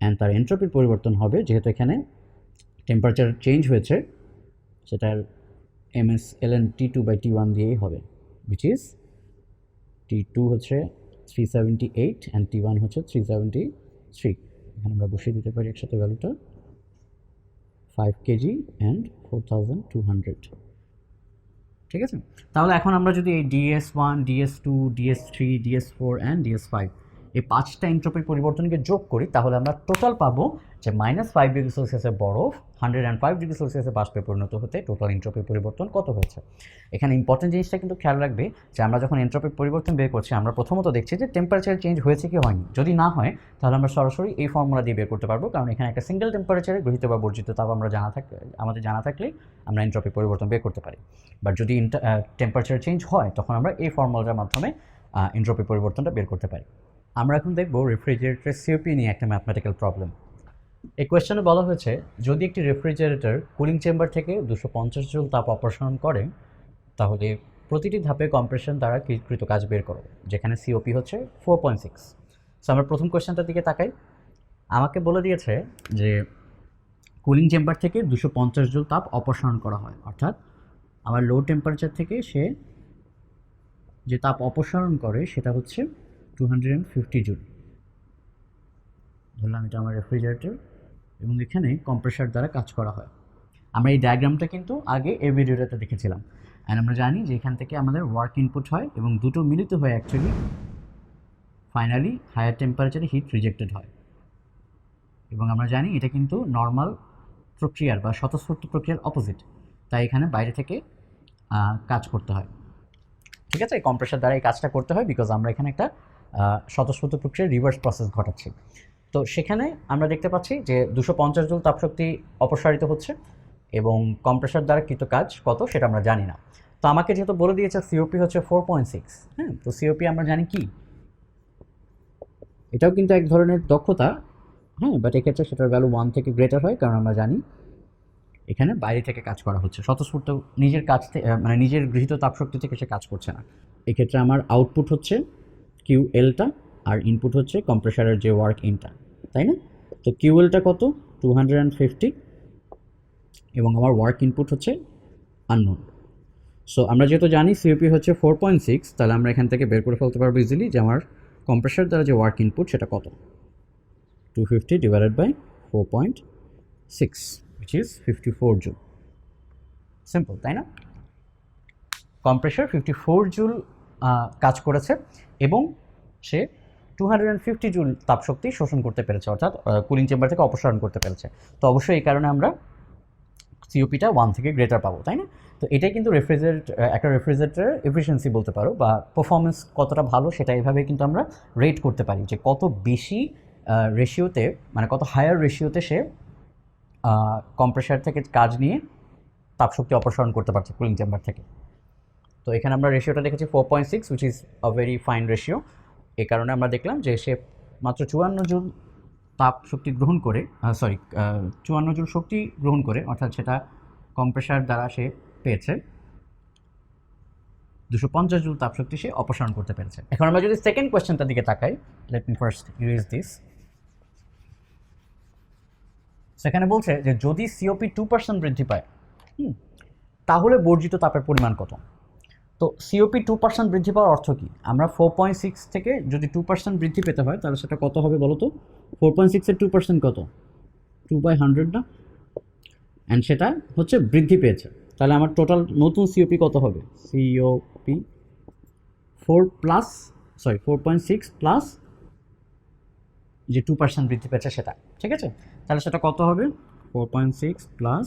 অ্যান্ড তার এন্ট্রপির পরিবর্তন হবে, যেহেতু এখানে টেম্পারেচার চেঞ্জ হয়েছে, সেটার ms ln T2/T1 দিয়েই হবে, which is T2 হচ্ছে 378 অ্যান্ড T1 হচ্ছে 373। এখানে আমরা বসিয়ে দিতে পারি একসাথে ভ্যালুটা 5 কেজি অ্যান্ড 4200। ঠিক আছে, তাহলে এখন আমরা যদি এই DS1, DS2, DS3, DS4 and DS5 এই 5টা এন্ট্রপির পরিবর্তনকে যোগ করি, তাহলে আমরা টোটাল পাবো যে -5 ডিগ্রি সেলসিয়াসের বরফ 105 ডিগ্রি সেলসিয়াসের বাষ্পে পরিণত হতে টোটাল এন্ট্রপির পরিবর্তন কত হয়েছে। এখানে ইম্পর্টেন্ট জিনিসটা কিন্তু খেয়াল রাখবে যে আমরা যখন এন্ট্রপির পরিবর্তন বের করছি, আমরা প্রথমত দেখছি যে টেম্পারেচার চেঞ্জ হয়েছে কি হয়নি। যদি না হয় তাহলে আমরা সরাসরি এই ফর্মুলা দিয়ে বের করতে পারবো, কারণ এখানে একটা সিঙ্গেল টেম্পারেচারে গৃহীত বা বর্জিত তাপ আমাদের জানা থাকলেই আমরা এন্ট্রপির পরিবর্তন বের করতে পারি। বাট যদি টেম্পারেচার চেঞ্জ হয়, তখন আমরা এই ফর্মুলাটার মাধ্যমে এন্ট্রপি পরিবর্তনটা বের করতে পারি। আমরা এখন দেখব রেফ্রিজারেটরের সিওপি নিয়ে একটা ম্যাথমেটিক্যাল প্রবলেম। এই কোয়েশ্চনে বলা হয়েছে, যদি একটি রেফ্রিজারেটর কুলিং চেম্বার থেকে 250 জুল তাপ অপসারণ করে, তাহলে প্রতিটি ধাপে কম্প্রেশন দ্বারা কৃত কাজ বের করো, যেখানে সিওপি হচ্ছে 4.6। সো আমরা প্রথম কোয়েশ্চনটার দিকে তাকাই। আমাকে বলে দিয়েছে যে কুলিং চেম্বার থেকে 250 জুল তাপ অপসারণ করা হয়, অর্থাৎ আমার লো টেম্পারেচার থেকে সে যে তাপ অপসারণ করে সেটা হচ্ছে 250 জুল। ধরলাম এটা আমার রেফ্রিজারেটর, এবং এখানে কম্প্রেসার দ্বারা কাজ করা হয়। আমরা এই ডায়াগ্রামটা কিন্তু আগে এই ভিডিওটাতে দেখেছিলাম, অ্যান্ড আমরা জানি যে এখান থেকে আমাদের ওয়ার্ক ইনপুট হয় এবং দুটো মিলিত হয়ে অ্যাকচুয়ালি ফাইনালি হায়ার টেম্পারেচারে হিট রিজেক্টেড হয়। এবং আমরা জানি এটা কিন্তু নর্মাল প্রক্রিয়ার বা স্বতঃস্ফূর্ত প্রক্রিয়ার অপোজিট, তাই এখানে বাইরে থেকে কাজ করতে হয়। ঠিক আছে, কম্প্রেসার দ্বারা এই কাজটা করতে হয়, বিকজ আমরা এখানে একটা স্বতঃস্ফূর্ত প্রক্রিয়ার রিভার্স প্রসেস ঘটাচ্ছি। তো সেখানে আমরা দেখতে পাচ্ছি যে 250 জুল তাপশক্তি অপসারিত হচ্ছে, এবং কম্প্রেসার দ্বারা কৃত কাজ কত সেটা আমরা জানি না। তো আমাকে যেহেতু বলে দিয়েছে সিওপি হচ্ছে 4.6, হ্যাঁ, তো সিওপি আমরা জানি কি, এটাও কিন্তু এক ধরনের দক্ষতা, হ্যাঁ, বাট এক্ষেত্রে সেটার ভ্যালু 1 থেকে গ্রেটার হয়, কারণ আমরা জানি এখানে বাইরে থেকে কাজ করা হচ্ছে, স্বতঃস্ফূর্ত নিজের কাজ থেকে মানে নিজের গৃহীত তাপশক্তি থেকে সে কাজ করছে না। এক্ষেত্রে আমার আউটপুট হচ্ছে কিউএলটা, আর ইনপুট হচ্ছে কম্প্রেসারের যে ওয়ার্ক ইনটা, তাই না? তো কিউএলটা কত, 250, এবং আমার ওয়ার্ক ইনপুট হচ্ছে আননোন। সো আমরা যেহেতু জানি সিওপি হচ্ছে 4.6, তাহলে আমরা এখান থেকে বের করে ফেলতে পারবো ইজিলি যে আমার কম্প্রেসার দ্বারা যে ওয়ার্ক ইনপুট সেটা কত, 250 divided by 4.6, which is 54 joule. Simple, তাই না? কম্প্রেসার 54 জুল কাজ করেছে, এবং সে 250 জুল তাপশক্তি শোষণ করতে পেরেছে, অর্থাৎ কুলিং চেম্বার থেকে অপসারণ করতে পেরেছে। তো অবশ্যই এই কারণে আমরা সিওপিটা 1 থেকে গ্রেটার পাবো, তাই না? তো এটাই কিন্তু একটা রেফ্রিজারেটরের এফিসিয়েন্সি বলতে পারো, বা পারফরমেন্স কতটা ভালো সেটা এভাবে কিন্তু আমরা রেট করতে পারি, যে কত বেশি রেশিওতে, মানে কত হায়ার রেশিওতে সে কম্প্রেসার থেকে কাজ নিয়ে তাপশক্তি অপসারণ করতে পারছে কুলিং চেম্বার থেকে। তো এখানে আমরা রেশিওটা দেখেছি 4.6, which is a very fine ratio. এই কারণে আমরা দেখলাম যে সে মাত্র 54 জুল তাপ শক্তি গ্রহণ করে, 54 জুল শক্তি গ্রহণ করে, অর্থাৎ সেটা কম্প্রেসার দ্বারা সে পেয়েছে 250 জুল তাপশক্তি সে অপসারণ করতে পেরেছে। এখন আমরা যদি সেকেন্ড কোয়েশ্চেনটার দিকে তাকাই, let me first use this. সেখানে বলছে যে যদি সিওপি 2% বৃদ্ধি পায়, তাহলে বর্জিত তাপের পরিমাণ কত। তো সিওপি 2% বৃদ্ধি পাওয়ার অর্থ কী? আমরা 4.6 থেকে যদি 2% বৃদ্ধি পেতে হয়, তাহলে সেটা কত হবে বলো তো? 4.6-এর 2% কত? 2/100 না? অ্যান্ড সেটা হচ্ছে বৃদ্ধি পেয়েছে, তাহলে আমার টোটাল নতুন সিওপি কত হবে? সিওপি 4.6 প্লাস যে 2% বৃদ্ধি পেয়েছে সেটা, ঠিক আছে? তাহলে সেটা কত হবে? 4.6 প্লাস,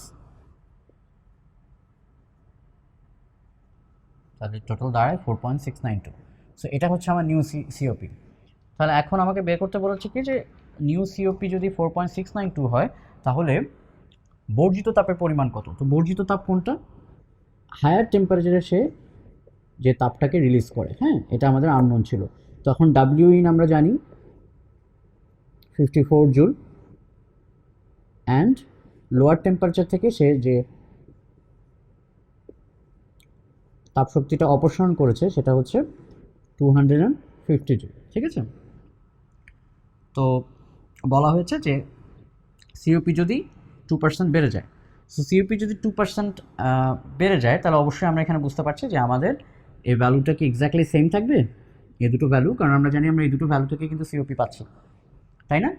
তাহলে টোটাল দাঁড়ায় 4.692। সো এটা হচ্ছে আমার নিউ সিওপি। তাহলে এখন আমাকে বের করতে বলেছে কি, যে নিউ সিওপি যদি 4.692 হয়, তাহলে বর্জিত তাপের পরিমাণ কত। তো বর্জিত তাপ কোনটা? হায়ার টেম্পারেচারে সে যে তাপটাকে রিলিজ করে, হ্যাঁ, এটা আমাদের আননোন ছিল। তখন ডাব্লিউ ইন আমরা জানি 54 জুল, অ্যান্ড লোয়ার টেম্পারেচার থেকে সে যে তাপশক্তিটা অপসারণ করেছে সেটা হচ্ছে 252, ঠিক আছে। তো বলা হয়েছে যে সিওপি যদি 2% বেড়ে যায়, সো সিওপি যদি 2% বেড়ে যায়, তাহলে অবশ্যই আমরা এখানে বুঝতে পারছি যে আমাদের এই ভ্যালুটা কি এক্স্যাক্টলি সেম থাকবে, এই দুটো ভ্যালু, কারণ আমরা জানি আমরা এই দুটো ভ্যালু থেকে কিন্তু সিওপি পাচ্ছি, তাই না?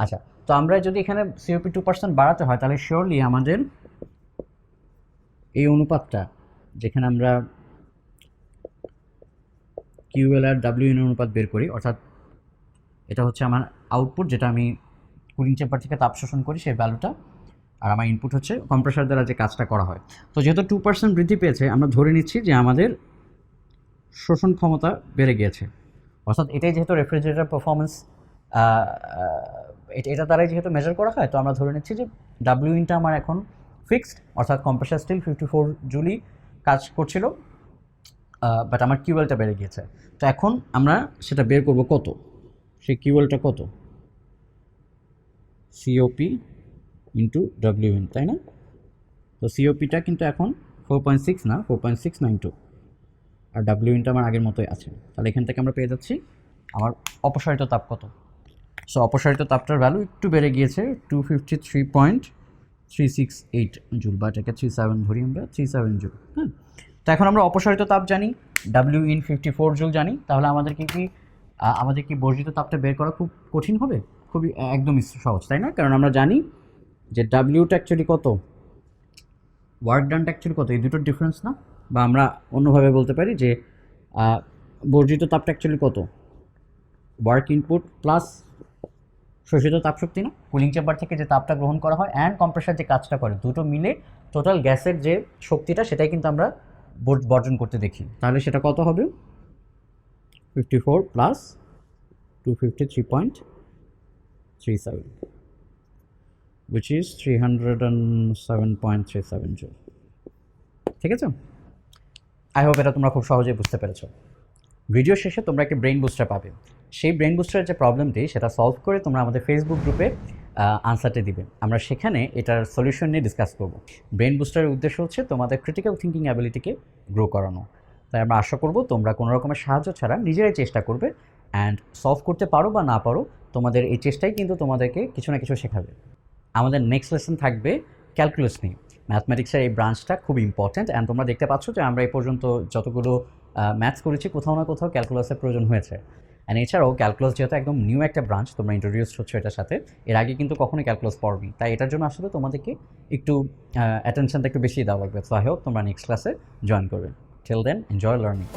আচ্ছা, তো আমরা যদি এখানে সিওপি 2% বাড়াতে হয়, তাহলে শিওরলি আমাদের এই অনুপাতটা, যেখানে আমরা কিউএল আর ডাব্লিউএন অনুপাত বের করি, অর্থাৎ এটা হচ্ছে আমার আউটপুট, যেটা আমি কুলিং চেম্বার থেকে তাপ শোষণ করি সেই ভ্যালুটা, আর আমার ইনপুট হচ্ছে কম্প্রেসার দ্বারা যে কাজটা করা হয়। তো যেহেতু 2% বৃদ্ধি পেয়েছে, আমরা ধরে নিচ্ছি যে আমাদের শোষণ ক্ষমতা বেড়ে গিয়েছে, অর্থাৎ এটাই যেহেতু রেফ্রিজারেটর পারফরমেন্স, এটা দ্বারাই যেহেতু মেজার করা হয়, তো আমরা ধরে নিচ্ছি যে ডাব্লিউ ইনটা আমার এখন ফিক্সড, অর্থাৎ কম্প্রেসার স্টিল 54 জুলই কাজ করছিল, বাট আমার কিউএলটা বেড়ে গিয়েছে। তো এখন আমরা সেটা বের করব কত, সেই কিউএলটা কত, সিওপি ইন্টু ডাব্লিউএন, তাই না? তো সিওপিটা কিন্তু এখন 4.6 না, 4.692, আর ডাব্লিউএনটা আমার আগের মতোই আছে। তাহলে এখান থেকে আমরা পেয়ে যাচ্ছি আমার অপসারিত তাপ কত। সো অপসারিত তাপটার ভ্যালু একটু বেড়ে গিয়েছে 253.368 জুল, বা এটাকে 37 ধরি আমরা, 37 জুল। হ্যাঁ, তো এখন আমরা অপসারিত তাপ জানি, ডাব্লিউ ইন 54 জুল জানি, তাহলে আমাদের কি বর্জিত তাপটা বের করা খুব কঠিন হবে? খুবই একদমই সহজ, তাই না? কারণ আমরা জানি যে ডাব্লিউটা অ্যাকচুয়ালি কত, ওয়ার্ক ডানটা অ্যাকচুয়ালি কত, এই দুটোর ডিফারেন্স না? বা আমরা অন্যভাবে বলতে পারি যে বর্জিত তাপটা অ্যাকচুয়ালি কত, ওয়ার্ক ইনপুট প্লাস শোষিত তাপশক্তি না? কুলিং চেম্বার থেকে যে তাপটা গ্রহণ করা হয় অ্যান্ড কম্প্রেসার যে কাজটা করে, দুটো মিলে টোটাল গ্যাসের যে শক্তিটা, সেটাই কিন্তু আমরা বর্জন করতে দেখি। তাহলে সেটা কত হবে? 54 প্লাস 253.37, which is 307.37 জুল। ঠিক আছে, আই হোপ এটা তোমরা খুব সহজেই বুঝতে পেরেছো। ভিডিও শেষে তোমরা একটা ব্রেন বুস্টার পাবে, সেই ব্রেন বুস্টারের যে প্রবলেমটি সেটা সলভ করে তোমরা আমাদের ফেসবুক গ্রুপে আনসারটি দিবে, আমরা সেখানে এটার সলিউশন নিয়ে ডিসকাস করব। ব্রেন বুস্টারের উদ্দেশ্য হচ্ছে তোমাদের ক্রিটিক্যাল থিঙ্কিং অ্যাবিলিটিকে গ্রো করানো। তাই আমরা আশা করব তোমরা কোনো রকমের সাহায্য ছাড়া নিজেরাই চেষ্টা করবে, অ্যান্ড সলভ করতে পারো বা না পারো, তোমাদের এই চেষ্টাই কিন্তু তোমাদেরকে কিছু না কিছু শেখাবে। আমাদের নেক্সট লেসন থাকবে ক্যালকুলাস নিয়ে। ম্যাথমেটিক্সের এই ব্রাঞ্চটা খুব ইম্পর্ট্যান্ট, অ্যান্ড তোমরা দেখতে পাচ্ছ যে আমরা এই পর্যন্ত যতগুলো ম্যাথস করেছি, কোথাও না কোথাও ক্যালকুলাসের প্রয়োজন হয়েছে। অ্যান্ড এছাড়াও ক্যালকুলাস যেহেতু একদম নিউ একটা ব্রাঞ্চ, তোমরা ইন্ট্রোডিউস হচ্ছে এটার সাথে, এর আগে কিন্তু কখনোই ক্যালকুলাস পড়নি, তাই এটার জন্য আসলে তোমাদেরকে একটু অ্যাটেনশনটা একটু বেশি দেওয়া লাগবে। সো আই হোপ তোমরা নেক্সট ক্লাসে জয়েন করবে। Till then, enjoy learning.